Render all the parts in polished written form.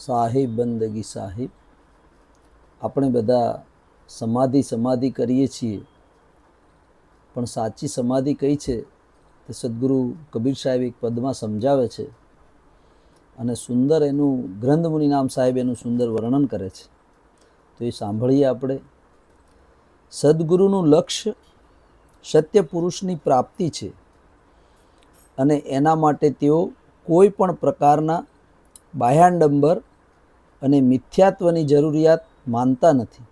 સાહિબ બંદગી સાહિબ. આપણે બધા સમાધિ કરીએ છીએ, પણ સાચી સમાધિ કઈ છે તે સદગુરુ કબીર સાહેબ એક પદમાં સમજાવે છે અને સુંદર એનું ગ્રંથ મુનિનામ સાહેબ એનું સુંદર વર્ણન કરે છે. તો એ સાંભળીએ આપણે. સદગુરુનું લક્ષ્ય સત્ય પુરુષની પ્રાપ્તિ છે અને એના માટે તેઓ કોઈ પણ પ્રકારના બાહ્યાડંબર અને મિથ્યાત્વની જરૂરિયાત માનતા નથી.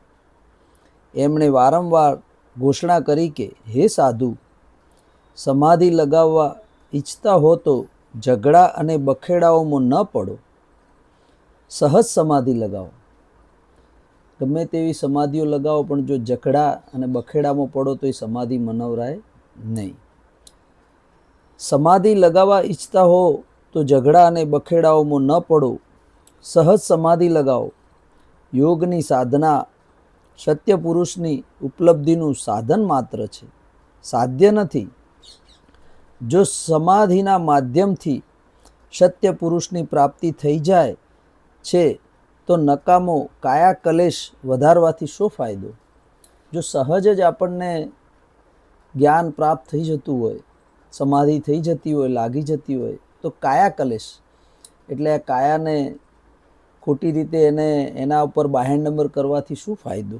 એમણે વારંવાર ઘોષણા કરી કે હે સાધુ, સમાધિ લગાવવા ઈચ્છતા હો તો ઝઘડા અને બખેડાઓમાં ન પડો, સહજ સમાધિ લગાવો. ગમે તેવી સમાધિઓ લગાવો, પણ જો ઝઘડા અને બખેડામાં પડો તો એ સમાધિ મનવરાય નહીં. સમાધિ લગાવવા ઈચ્છતા હો તો ઝઘડા અને બખેડાઓમાં ન પડો, સહજ સમાધિ લગાવો. યોગની સાધના સત્ય પુરુષની ઉપલબ્ધિનું સાધન માત્ર છે, સાધ્ય નથી. જો સમાધિના માધ્યમથી સત્ય પુરુષની પ્રાપ્તિ થઈ જાય છે તો નકામો કાયા કલેશ વધારવાથી શું ફાયદો? જો સહજ જ આપણને જ્ઞાન પ્રાપ્ત થઈ જતું હોય, સમાધિ થઈ જતી હોય, લાગી જતી હોય, તો કાયા કલેશ એટલે આ કાયાને ખોટી રીતે એના ઉપર બાહ્યાડંબર કરવાથી શું ફાયદો?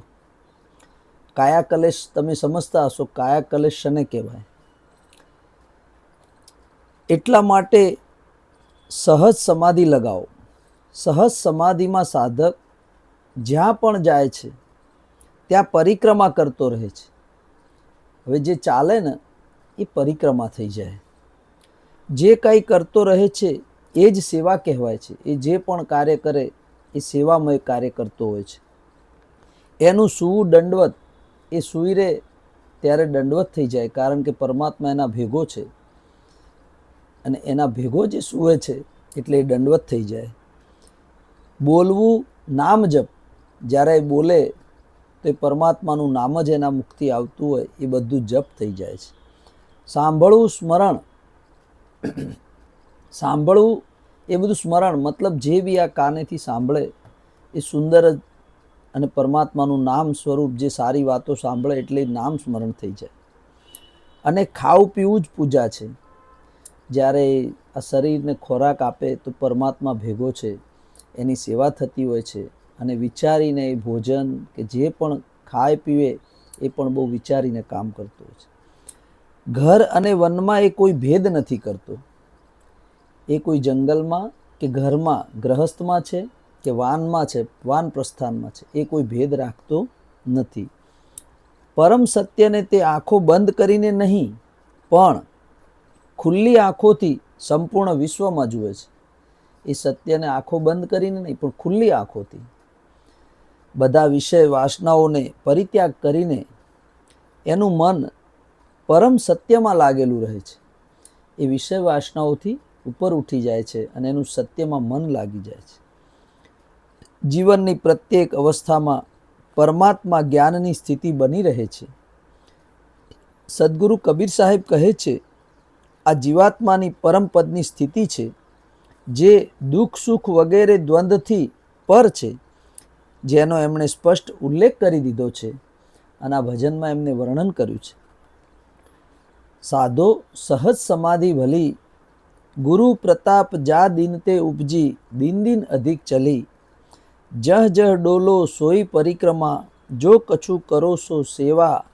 કાયા કલેશ તમે સમજતા હશો, કાયા કલેશ શને કહેવાય? એટલા માટે સહજ સમાધિ લગાવો. સહજ સમાધિમાં સાધક જ્યાં પણ જાય છે ત્યાં પરિક્રમા કરતો રહે છે. હવે જે ચાલે ને એ પરિક્રમા થઈ જાય. જે કંઈ કરતો રહે છે એ જ સેવા કહેવાય છે. એ જે પણ કાર્ય કરે એ સેવામય કાર્ય કરતો હોય છે. એનું સૂવું દંડવત, એ સૂઈ રહે ત્યારે દંડવત થઈ જાય, કારણ કે પરમાત્મા એના ભેગો છે અને એના ભેગો જે સૂવે છે એટલે એ દંડવત થઈ જાય. બોલવું નામ જપ, જ્યારે બોલે તો એ પરમાત્માનું નામ જ એના મુખથી આવતું હોય, એ બધું જપ થઈ જાય છે. સાંભળવું સ્મરણ, સાંભળવું એ બધું સ્મરણ, મતલબ જે બી આ કાનેથી સાંભળે એ સુંદર જ અને પરમાત્માનું નામ સ્વરૂપ જે સારી વાતો સાંભળે એટલે નામ સ્મરણ થઈ જાય. અને ખાવું પીવું જ પૂજા છે. જ્યારે આ શરીરને ખોરાક આપે તો પરમાત્મા ભેગો છે, એની સેવા થતી હોય છે અને વિચારીને એ ભોજન કે જે પણ ખાય પીવે એ પણ બહુ વિચારીને કામ કરતો હોય છે. ઘર અને વનમાં એ કોઈ ભેદ નથી કરતો. એ કોઈ જંગલમાં કે ઘરમાં, ગ્રહસ્થમાં છે કે વાનમાં છે, વાન પ્રસ્થાનમાં છે, એ કોઈ ભેદ રાખતો નથી. પરમ સત્યને તે આંખો બંધ કરીને નહીં, પણ ખુલ્લી આંખોથી સંપૂર્ણ વિશ્વમાં જુએ છે. એ સત્યને આંખો બંધ કરીને નહીં, પણ ખુલ્લી આંખોથી બધા વિષય વાસનાઓને પરિત્યાગ કરીને એનું મન પરમ સત્યમાં લાગેલું રહે છે. એ વિષય વાસનાઓથી ઉપર ઉઠી જાય છે અને એનું સત્યમાં મન લાગી જાય છે. જીવનની પ્રત્યેક અવસ્થામાં પરમાત્મા જ્ઞાનની સ્થિતિ બની રહે છે. સદગુરુ કબીર સાહેબ કહે છે, આ જીવાત્માની પરમપદની સ્થિતિ છે, જે દુઃખ સુખ વગેરે દ્વંદ્વથી પર છે, જેનો એમણે સ્પષ્ટ ઉલ્લેખ કરી દીધો છે અને આ ભજનમાં એમને વર્ણન કર્યું છે. સાધો સહજ સમાધિ ભલી, ગુરુ પ્રતાપ જા દિન તે ઉપજી, દિન દિન અધિક ચલી. જહ જહ ડોલો સોઈ પરિક્રમા, જો કછુ કરો સો સેવા.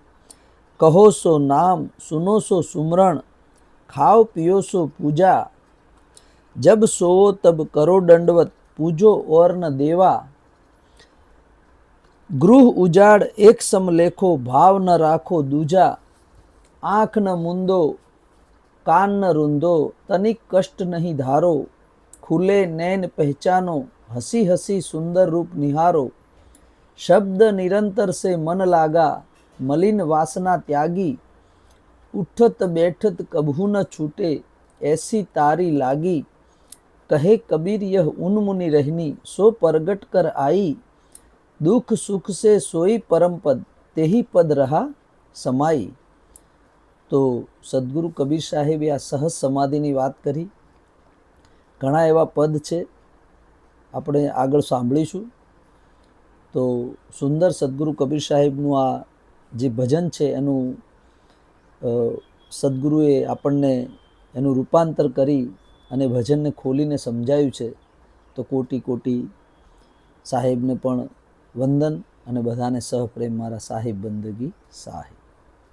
કહો સો નામ, સુનો સો સુમરણ, ખાઓ पियो सो पूजा. जब सोओ तब करो दंडवत, पूजो और न देवा. गृह उजाड़ एक सम लेखो, भाव न राखो दूजा. आँख न मूंदो, कान न रूंदो, तनिक कष्ट नहीं धारो. खुले नैन पहचानो, हसी हसी सुंदर रूप निहारो. शब्द निरंतर से मन लागा, मलिन वासना त्यागी. उठत बैठत कभू न छूटे, ऐसी तारी लागी. कहे कबीर यह उन्मुनि रहनी, सो प्रगट कर आई. दुख सुख से सोई परम पद, तेही पद रहा समाई. તો સદગુરુ કબીર સાહેબે આ સહજ સમાધિની વાત કરી. ઘણા એવા પદ છે આપણે આગળ સાંભળીશું. તો સુંદર સદગુરુ કબીર સાહેબનું આ જે ભજન છે એનું સદગુરુએ આપણને એનું રૂપાંતર કરી અને ભજનને ખોલીને સમજાયું છે. તો કોટી કોટી સાહેબને પણ વંદન અને બધાને સહપ્રેમ મારા સાહેબ બંદગી સાહેબ.